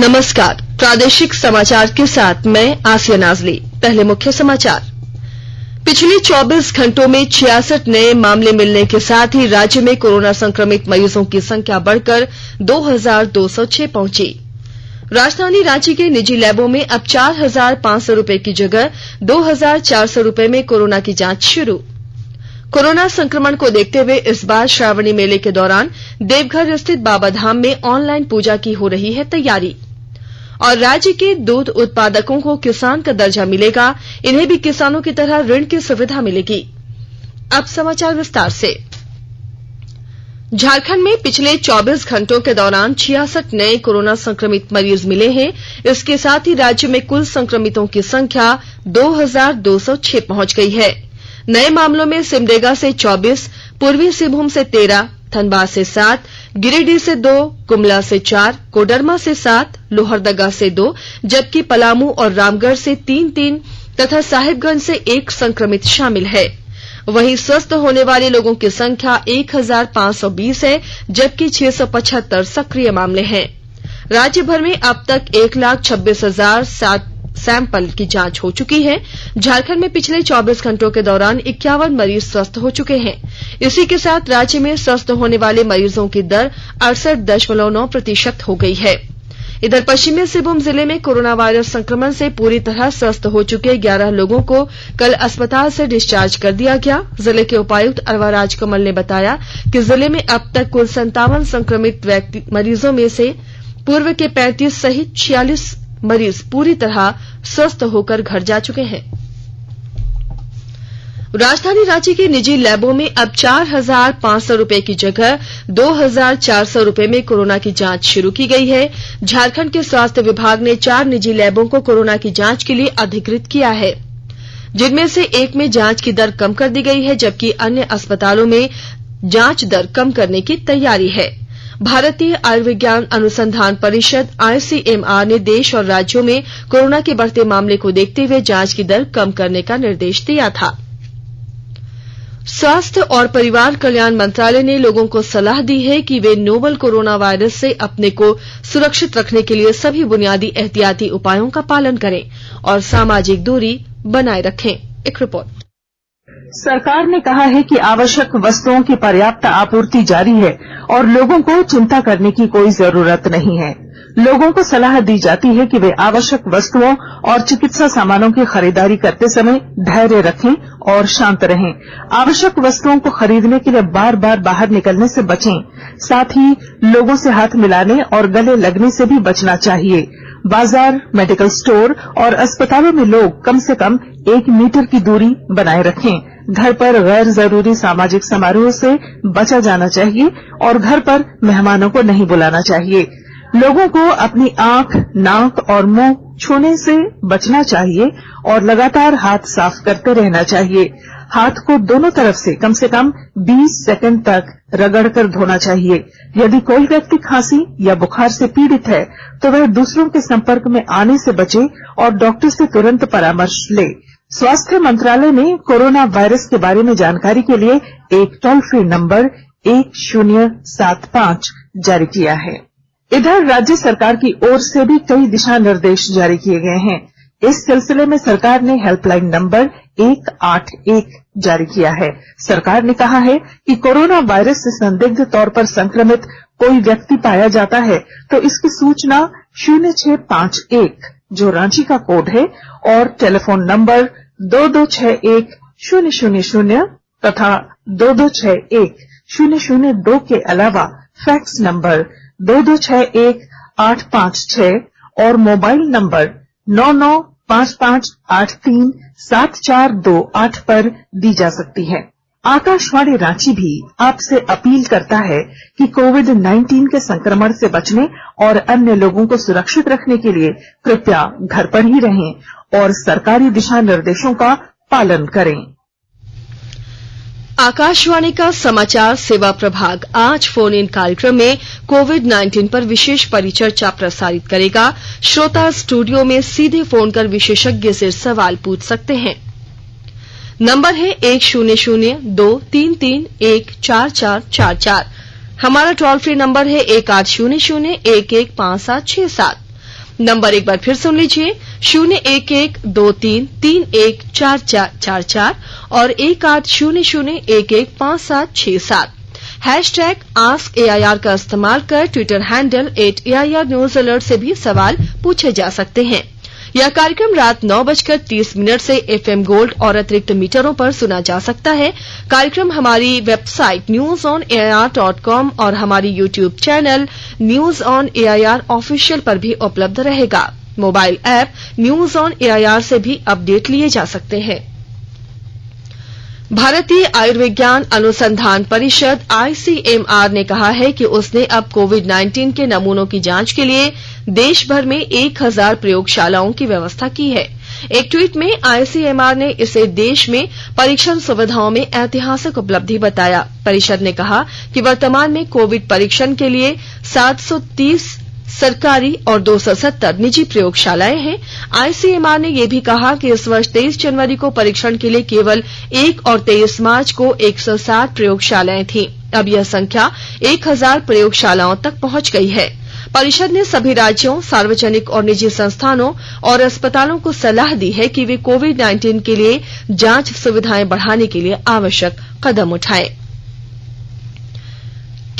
नमस्कार, प्रादेशिक समाचार के साथ मैं आसिया नाजली। पहले मुख्य समाचार। पिछले 24 घंटों में 66 नए मामले मिलने के साथ ही राज्य में कोरोना संक्रमित मरीजों की संख्या बढ़कर 2206 पहुंची। राजधानी रांची के निजी लैबों में अब 4,500 रुपए की जगह 2,400 रुपए में कोरोना की जांच शुरू। कोरोना संक्रमण को देखते हुए इस बार श्रावणी मेले के दौरान देवघर स्थित बाबाधाम में ऑनलाइन पूजा की हो रही है तैयारी। और राज्य के दूध उत्पादकों को किसान का दर्जा मिलेगा, इन्हें भी किसानों की तरह ऋण की सुविधा मिलेगी। अब समाचार विस्तार से। झारखंड में पिछले 24 घंटों के दौरान 66 नए कोरोना संक्रमित मरीज मिले हैं। इसके साथ ही राज्य में कुल संक्रमितों की संख्या 2206 पहुंच गई है। नए मामलों में सिमडेगा से 24, पूर्वी सिंहभूम से 13, धनबाद से 7, गिरिडीह से 2, गुमला से 4, कोडरमा से 7, लोहरदगा से 2, जबकि पलामू और रामगढ़ से 3-3 तथा साहिबगंज से 1 संक्रमित शामिल है। वहीं स्वस्थ होने वाले लोगों की संख्या 1,520 है, जबकि 675 सक्रिय मामले हैं। राज्य भर में अब तक 1,26,007 सैंपल की जांच हो चुकी है। झारखंड में पिछले 24 घंटों के दौरान 51 मरीज स्वस्थ हो चुके हैं। इसी के साथ राज्य में स्वस्थ होने वाले मरीजों की दर 68.9% हो गई है। इधर पश्चिमी सिंहभूम जिले में कोरोना वायरस संक्रमण से पूरी तरह स्वस्थ हो चुके 11 लोगों को कल अस्पताल से डिस्चार्ज कर दिया गया। जिले के उपायुक्त अरवा राजकमल ने बताया कि जिले में अब तक कुल 57 संक्रमित मरीजों में से पूर्व के 35 सहित 46 मरीज पूरी तरह स्वस्थ होकर घर जा चुके हैं। राजधानी रांची के निजी लैबों में अब 4,500 रुपए की जगह 2,400 रुपए में कोरोना की जांच शुरू की गई है। झारखंड के स्वास्थ्य विभाग ने 4 निजी लैबों को कोरोना की जांच के लिए अधिकृत किया है, जिनमें से एक में जांच की दर कम कर दी गई है, जबकि अन्य अस्पतालों में जांच दर कम करने की तैयारी है। भारतीय आयुर्विज्ञान अनुसंधान परिषद ICMR ने देश और राज्यों में कोरोना के बढ़ते मामले को देखते हुए जांच की दर कम करने का निर्देश दिया था। स्वास्थ्य और परिवार कल्याण मंत्रालय ने लोगों को सलाह दी है कि वे नोवल कोरोना वायरस से अपने को सुरक्षित रखने के लिए सभी बुनियादी एहतियाती उपायों का पालन करें और सामाजिक दूरी बनाए रखें। एक रिपोर्ट। सरकार ने कहा है कि आवश्यक वस्तुओं की पर्याप्त आपूर्ति जारी है और लोगों को चिंता करने की कोई जरूरत नहीं है। लोगों को सलाह दी जाती है कि वे आवश्यक वस्तुओं और चिकित्सा सामानों की खरीदारी करते समय धैर्य रखें और शांत रहें। आवश्यक वस्तुओं को खरीदने के लिए बार बार बाहर निकलने से बचें। साथ ही लोगों से हाथ मिलाने और गले लगने से भी बचना चाहिए। बाजार, मेडिकल स्टोर और अस्पतालों में लोग कम से कम 1 मीटर की दूरी बनाए रखें। घर पर गैर जरूरी सामाजिक समारोह से बचा जाना चाहिए और घर पर मेहमानों को नहीं बुलाना चाहिए। लोगों को अपनी आंख, नाक और मुंह छूने से बचना चाहिए और लगातार हाथ साफ करते रहना चाहिए। हाथ को दोनों तरफ से कम 20 सेकंड तक रगड़कर धोना चाहिए। यदि कोई व्यक्ति खांसी या बुखार से पीड़ित है तो वह दूसरों के संपर्क में आने से बचे और डॉक्टर से तुरंत परामर्श ले। स्वास्थ्य मंत्रालय ने कोरोना वायरस के बारे में जानकारी के लिए एक टोल फ्री नंबर 1075 जारी किया है। इधर राज्य सरकार की ओर से भी कई दिशा निर्देश जारी किए गए हैं। इस सिलसिले में सरकार ने हेल्पलाइन नंबर 181 जारी किया है। सरकार ने कहा है कि कोरोना वायरस से संदिग्ध तौर पर संक्रमित कोई व्यक्ति पाया जाता है तो इसकी सूचना 0651 जो रांची का कोड है और टेलीफोन नंबर 2261-000 तथा 2261-002 के अलावा फैक्स नंबर 2261-856 और मोबाइल नंबर 9955837428 पर दी जा सकती है। आकाशवाणी रांची भी आपसे अपील करता है कि कोविड-19 के संक्रमण से बचने और अन्य लोगों को सुरक्षित रखने के लिए कृपया घर पर ही रहें और सरकारी दिशा निर्देशों का पालन करें। आकाशवाणी का समाचार सेवा प्रभाग आज फोन इन कार्यक्रम में कोविड-19 पर विशेष परिचर्चा प्रसारित करेगा। श्रोता स्टूडियो में सीधे फोन कर विशेषज्ञ से सवाल पूछ सकते हैं। नंबर है 100233144444। हमारा टोल फ्री नंबर है 1800115767। नंबर एक बार फिर सुन लीजिए 01123314444 और 1800115767। हैशटैग AskAIR का इस्तेमाल कर Twitter handle @AIR news alert से भी सवाल पूछे जा सकते हैं। यह कार्यक्रम रात 9:30 से FM गोल्ड और अतिरिक्त मीटरों पर सुना जा सकता है। कार्यक्रम हमारी वेबसाइट newsonair.com और हमारी YouTube channel news on AIR official पर भी उपलब्ध रहेगा। Mobile app news on AIR से भी अपडेट लिए जा सकते हैं। भारतीय आयुर्विज्ञान अनुसंधान परिषद ICMR ने कहा है कि उसने अब कोविड-19 के नमूनों की जांच के लिए देश भर में 1000 प्रयोगशालाओं की व्यवस्था की है। एक ट्वीट में ICMR ने इसे देश में परीक्षण सुविधाओं में ऐतिहासिक उपलब्धि बताया। परिषद ने कहा कि वर्तमान में कोविड परीक्षण के लिए 730 सरकारी और 270 निजी प्रयोगशालाएं हैं। ICMR ने यह भी कहा कि इस वर्ष 23 जनवरी को परीक्षण के लिए केवल 1 और 23 मार्च को 160 प्रयोगशालाएं थीं। अब यह संख्या 1000 प्रयोगशालाओं तक पहुंच गई है। परिषद ने सभी राज्यों, सार्वजनिक और निजी संस्थानों और अस्पतालों को सलाह दी है कि वे कोविड-19 के लिए जांच सुविधाएं बढ़ाने के लिए आवश्यक कदम उठाएं।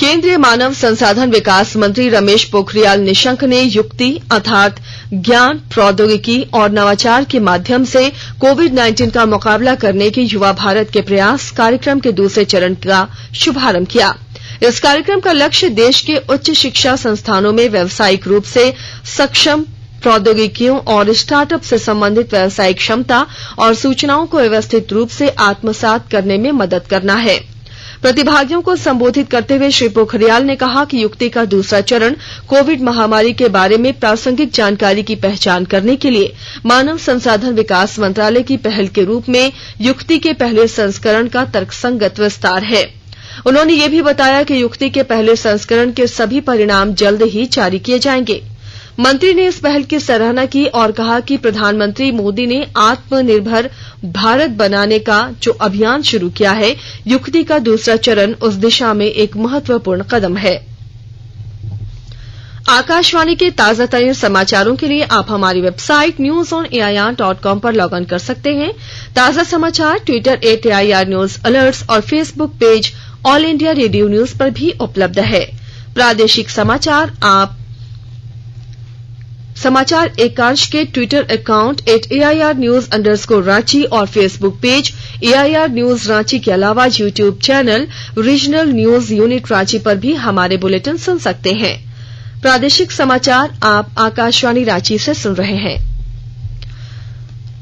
केंद्रीय मानव संसाधन विकास मंत्री रमेश पोखरियाल निशंक ने युक्ति अर्थात ज्ञान, प्रौद्योगिकी और नवाचार के माध्यम से कोविड-19 का मुकाबला करने के युवा भारत के प्रयास कार्यक्रम के दूसरे चरण का शुभारंभ किया। इस कार्यक्रम का लक्ष्य देश के उच्च शिक्षा संस्थानों में व्यावसायिक रूप से सक्षम प्रौद्योगिकियों और स्टार्टअप से संबंधित व्यावसायिक क्षमता और सूचनाओं को व्यवस्थित रूप से आत्मसात करने में मदद करना है। प्रतिभागियों को संबोधित करते हुए श्री पोखरियाल ने कहा कि युक्ति का दूसरा चरण कोविड महामारी के बारे में प्रासंगिक जानकारी की पहचान करने के लिए मानव संसाधन विकास मंत्रालय की पहल के रूप में युक्ति के पहले संस्करण का तर्कसंगत विस्तार है। उन्होंने ये भी बताया कि युक्ति के पहले संस्करण के सभी परिणाम जल्द ही जारी किए जाएंगे। मंत्री ने इस पहल की सराहना की और कहा कि प्रधानमंत्री मोदी ने आत्मनिर्भर भारत बनाने का जो अभियान शुरू किया है, युक्ति का दूसरा चरण उस दिशा में एक महत्वपूर्ण कदम है। आकाशवाणी के ताजा तरीन समाचारों के लिए आप हमारी वेबसाइट newsonair.com पर लॉग इन कर सकते हैं। ताजा समाचार ट्विटर @AIR न्यूज अलर्ट्स और Facebook page all India radio news पर भी उपलब्ध है। प्रादेशिक समाचार आप समाचार एकांश के Twitter account @AIR news _Ranchi और Facebook page AIR news Ranchi के अलावा YouTube channel regional news unit Ranchi पर भी हमारे बुलेटिन सुन सकते हैं। प्रादेशिक समाचार आप आकाशवाणी रांची से सुन रहे हैं।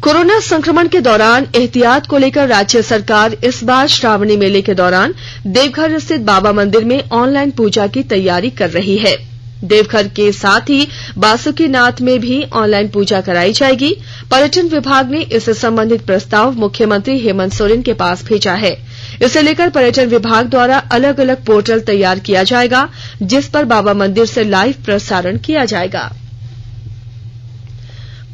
कोरोना संक्रमण के दौरान एहतियात को लेकर राज्य सरकार इस बार श्रावणी मेले के दौरान देवघर स्थित बाबा मंदिर में ऑनलाइन पूजा की तैयारी कर रही है। देवघर के साथ ही बासुकीनाथ में भी ऑनलाइन पूजा कराई जाएगी। पर्यटन विभाग ने इससे संबंधित प्रस्ताव मुख्यमंत्री हेमंत सोरेन के पास भेजा है। इसे लेकर पर्यटन विभाग द्वारा अलग अलग पोर्टल तैयार किया जाएगा, जिस पर बाबा मंदिर से लाइव प्रसारण किया जाएगा।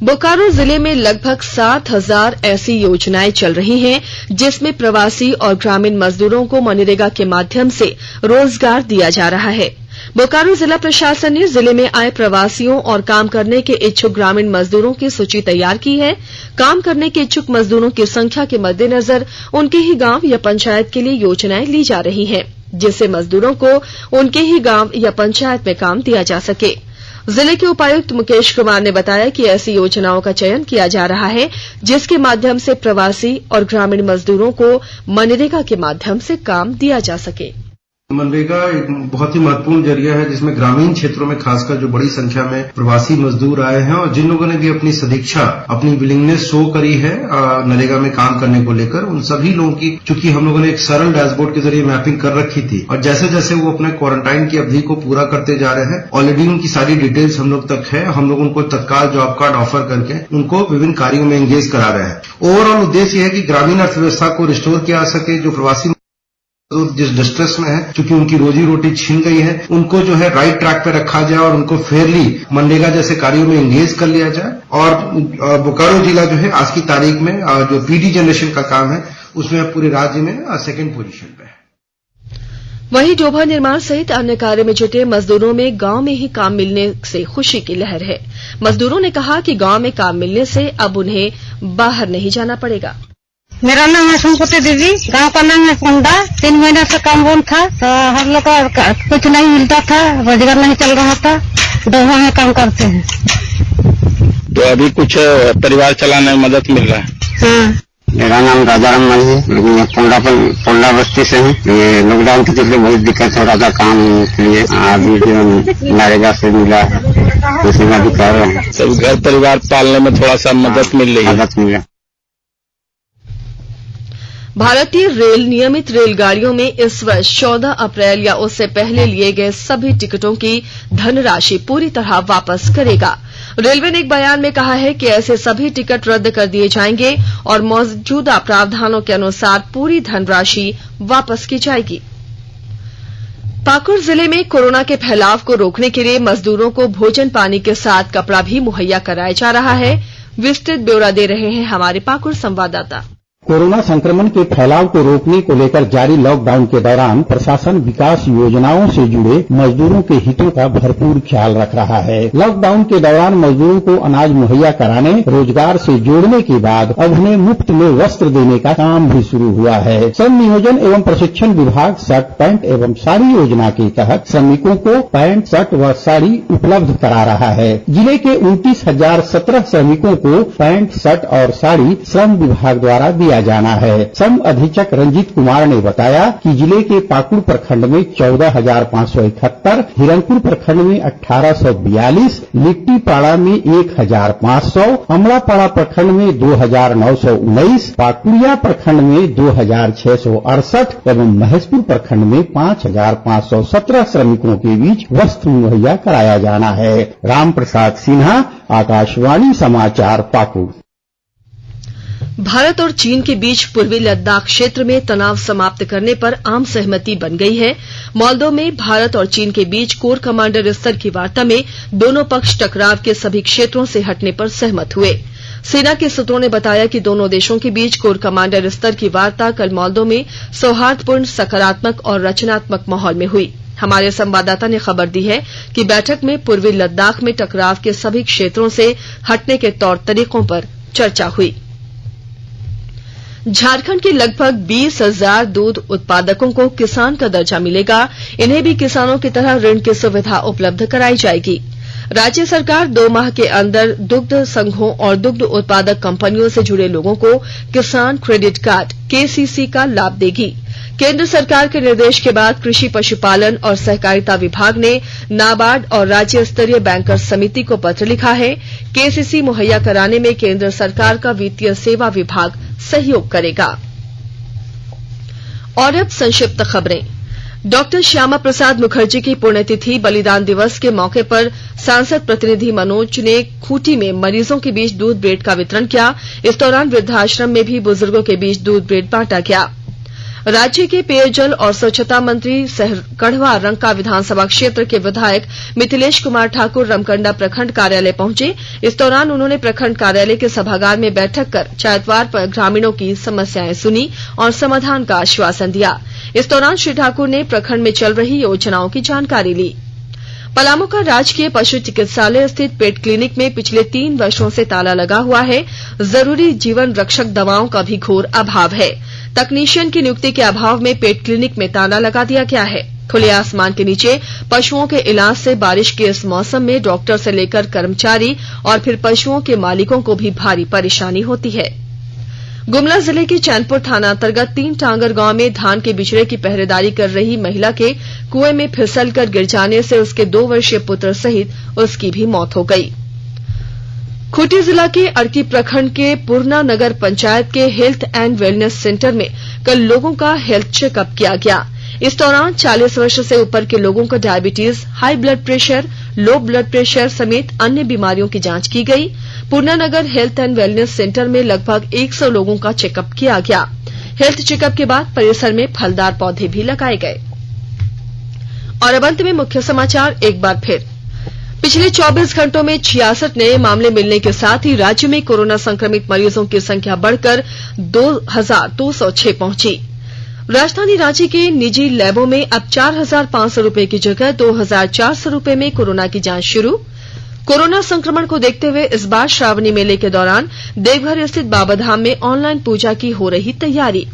बोकारो जिले में लगभग 7000 ऐसी योजनाएं चल रही हैं, जिसमें प्रवासी और ग्रामीण मजदूरों को मनरेगा के माध्यम से रोजगार दिया जा रहा है। बोकारो जिला प्रशासन ने जिले में आए प्रवासियों और काम करने के इच्छुक ग्रामीण मजदूरों की सूची तैयार की है। काम करने के इच्छुक मजदूरों की संख्या के मद्देनजर उनके ही गांव या पंचायत के लिए योजनाएं ली जा रही हैं, जिससे मजदूरों को उनके ही गांव या पंचायत में काम दिया जा सके। जिले के उपायुक्त मुकेश कुमार ने बताया कि ऐसी योजनाओं का चयन किया जा रहा है, जिसके माध्यम से प्रवासी और ग्रामीण मजदूरों को मनरेगा के माध्यम से काम दिया जा सके। मनरेगा एक बहुत ही महत्वपूर्ण जरिया है, जिसमें ग्रामीण क्षेत्रों में खासकर जो बड़ी संख्या में प्रवासी मजदूर आए हैं और जिन लोगों ने भी अपनी सदिच्छा, अपनी विलिंगनेस शो करी है नरेगा में काम करने को लेकर, उन सभी लोगों की चूंकि हम लोगों ने एक सरल डैशबोर्ड के जरिए मैपिंग कर रखी थी और जैसे जैसे वो अपने क्वारंटाइन की अवधि को पूरा करते जा रहे हैं, ऑलरेडी उनकी सारी डिटेल्स हम लोग तक है। हम लोग उनको तत्काल जॉब कार्ड ऑफर करके उनको विभिन्न कार्यों में एंगेज करा रहे हैं। ओवरऑल उद्देश्य यह है कि ग्रामीण अर्थव्यवस्था को रिस्टोर किया जा सके। जो प्रवासी जिस डिस्ट्रेस में है, चूंकि उनकी रोजी रोटी छीन गई है, उनको जो है राइट ट्रैक पे रखा जाए और उनको फेयरली मनरेगा जैसे कार्यों में एंगेज कर लिया जाए। और बोकारो जिला जो है आज की तारीख में जो पीडी जनरेशन का काम है, उसमें पूरे राज्य में सेकेंड पोजीशन पे है। वहीं डोभा निर्माण सहित अन्य कार्य में जुटे मजदूरों में गांव में ही काम मिलने से खुशी की लहर है। मजदूरों ने कहा कि गांव में काम मिलने से अब उन्हें बाहर नहीं जाना पड़ेगा। मेरा नाम है संपत्ति दीदी, गांव का नाम है कुंडा। 3 महीने से काम बंद था तो हम लोग का कुछ नहीं मिलता था, रोजगार नहीं चल रहा था। डोभा में काम करते हैं तो अभी कुछ परिवार चलाने में मदद मिल रहा है। हाँ। मेरा नाम राजाराम माली है, लेकिन मैं पोंडा बस्ती से हूँ। ये लॉकडाउन के चलते बहुत दिक्कत हो रहा था काम के लिए। अभी जो नरेगा से मिला उसी में भी कर रहे हैं। सब घर परिवार पालने में थोड़ा सा मदद मिल रही है। मदद मिला। भारतीय रेल नियमित रेलगाड़ियों में इस वर्ष 14 अप्रैल या उससे पहले लिए गए सभी टिकटों की धनराशि पूरी तरह वापस करेगा। रेलवे ने एक बयान में कहा है कि ऐसे सभी टिकट रद्द कर दिए जाएंगे और मौजूदा प्रावधानों के अनुसार पूरी धनराशि वापस की जाएगी। पाकुड़ जिले में कोरोना के फैलाव को रोकने के लिए मजदूरों को भोजन पानी के साथ कपड़ा भी मुहैया कराया जा रहा है। विस्तृत ब्यौरा दे रहे हैं हमारे पाकुड़ संवाददाता। कोरोना संक्रमण के फैलाव को रोकने को लेकर जारी लॉकडाउन के दौरान प्रशासन विकास योजनाओं से जुड़े मजदूरों के हितों का भरपूर ख्याल रख रहा है। लॉकडाउन के दौरान मजदूरों को अनाज मुहैया कराने, रोजगार से जोड़ने के बाद अब उन्हें मुफ्त में वस्त्र देने का काम भी शुरू हुआ है। श्रम नियोजन एवं प्रशिक्षण विभाग शर्ट, पैंट एवं साड़ी योजना के तहत श्रमिकों को पैंट, शर्ट व साड़ी उपलब्ध करा रहा है। जिले के 29,017 श्रमिकों को पैंट, शर्ट और साड़ी श्रम विभाग द्वारा दिया जाना है। श्रम अधीक्षक रंजीत कुमार ने बताया कि जिले के पाकुड़ प्रखंड में 14,571, हिरनपुर प्रखंड में 1,842, लिट्टीपाड़ा में 1,500, अमलापाड़ा प्रखंड में 2,919, पाकुड़िया प्रखंड में 2,668 एवं महेशपुर प्रखंड में 5,517 श्रमिकों के बीच वस्त्र मुहैया कराया जाना है। राम प्रसाद सिन्हा, आकाशवाणी समाचार, पाकुड़। भारत और चीन के बीच पूर्वी लद्दाख क्षेत्र में तनाव समाप्त करने पर आम सहमति बन गई है। मोल्दो में भारत और चीन के बीच कोर कमांडर स्तर की वार्ता में दोनों पक्ष टकराव के सभी क्षेत्रों से हटने पर सहमत हुए। सेना के सूत्रों ने बताया कि दोनों देशों के बीच कोर कमांडर स्तर की वार्ता कल मोल्दो में सौहार्दपूर्ण, सकारात्मक और रचनात्मक माहौल में हुई। हमारे संवाददाता ने खबर दी है कि बैठक में पूर्वी लद्दाख में टकराव के सभी क्षेत्रों से हटने के तौर तरीकों पर चर्चा हुई। झारखंड के लगभग 20,000 दूध उत्पादकों को किसान का दर्जा मिलेगा। इन्हें भी किसानों की तरह ऋण की सुविधा उपलब्ध कराई जाएगी। राज्य सरकार 2 माह के अंदर दुग्ध संघों और दुग्ध उत्पादक कंपनियों से जुड़े लोगों को किसान क्रेडिट कार्ड KCC का लाभ देगी। केंद्र सरकार के निर्देश के बाद कृषि, पशुपालन और सहकारिता विभाग ने नाबार्ड और राज्य स्तरीय बैंकर्स समिति को पत्र लिखा है। KCC मुहैया कराने में केंद्र सरकार का वित्तीय सेवा विभाग सहयोग करेगा। और अब संक्षिप्त खबरें। डॉक्टर श्यामा प्रसाद मुखर्जी की पुण्यतिथि बलिदान दिवस के मौके पर सांसद प्रतिनिधि मनोज ने खूंटी में मरीजों के बीच दूध ब्रेड का वितरण किया। इस दौरान वृद्धाश्रम में भी बुजुर्गों के बीच दूध ब्रेड बांटा गया। राज्य के पेयजल और स्वच्छता मंत्री सह गढ़वा रंका विधानसभा क्षेत्र के विधायक मिथिलेश कुमार ठाकुर रमकंडा प्रखंड कार्यालय पहुंचे। इस दौरान उन्होंने प्रखंड कार्यालय के सभागार में बैठक कर चायतवार पर ग्रामीणों की समस्याएं सुनी और समाधान का आश्वासन दिया। इस दौरान श्री ठाकुर ने प्रखंड में चल रही योजनाओं की जानकारी ली। पलामू का राजकीय पशु चिकित्सालय स्थित पेट क्लिनिक में पिछले 3 वर्षों से ताला लगा हुआ है। जरूरी जीवन रक्षक दवाओं का भी घोर अभाव है। तकनीशियन की नियुक्ति के अभाव में पेट क्लिनिक में ताला लगा दिया गया है। खुले आसमान के नीचे पशुओं के इलाज से बारिश के इस मौसम में डॉक्टर से लेकर कर्मचारी और फिर पशुओं के मालिकों को भी भारी परेशानी होती है। गुमला जिले के चैनपुर थाना अंतर्गत 3 टांगर गांव में धान के बिचड़े की पहरेदारी कर रही महिला के कुएं में फिसलकर गिर जाने से उसके 2 वर्षीय पुत्र सहित उसकी भी मौत हो गई। खूंटी जिला के अड़की प्रखंड के पूर्णा नगर पंचायत के हेल्थ एंड वेलनेस सेंटर में कल लोगों का हेल्थ चेकअप किया गया। इस दौरान 40 वर्ष से ऊपर के लोगों को diabetes, high blood pressure, low blood pressure समेत अन्य बीमारियों की जांच की गई। Purnanagar health and wellness centre में लगभग 100 लोगों का चेकअप किया गया। हेल्थ चेकअप के बाद परिसर में फलदार पौधे भी लगाए गए। और अब अंत में मुख्य समाचार एक बार फिर। पिछले 24 घंटों में 66 नए मामले मिलने के साथ ही राज्य में कोरोना संक्रमित मरीजों की संख्या बढ़कर 2,206 पहुंची। राजधानी रांची के निजी लैबों में अब 4,500 रूपये की जगह 2,400 रूपये में कोरोना की जांच शुरू। कोरोना संक्रमण को देखते हुए इस बार श्रावणी मेले के दौरान देवघर स्थित बाबाधाम में ऑनलाइन पूजा की हो रही तैयारी।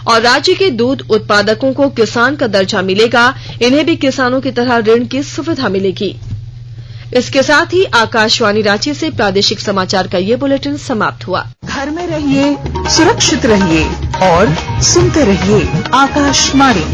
और राज्य के दूध उत्पादकों को किसान का दर्जा मिलेगा, इन्हें भी किसानों की तरह ऋण की सुविधा मिलेगी। इसके साथ ही आकाशवाणी रांची से प्रादेशिक समाचार का ये बुलेटिन समाप्त हुआ। घर में रहिए, सुरक्षित रहिए और सुनते रहिए आकाशवाणी।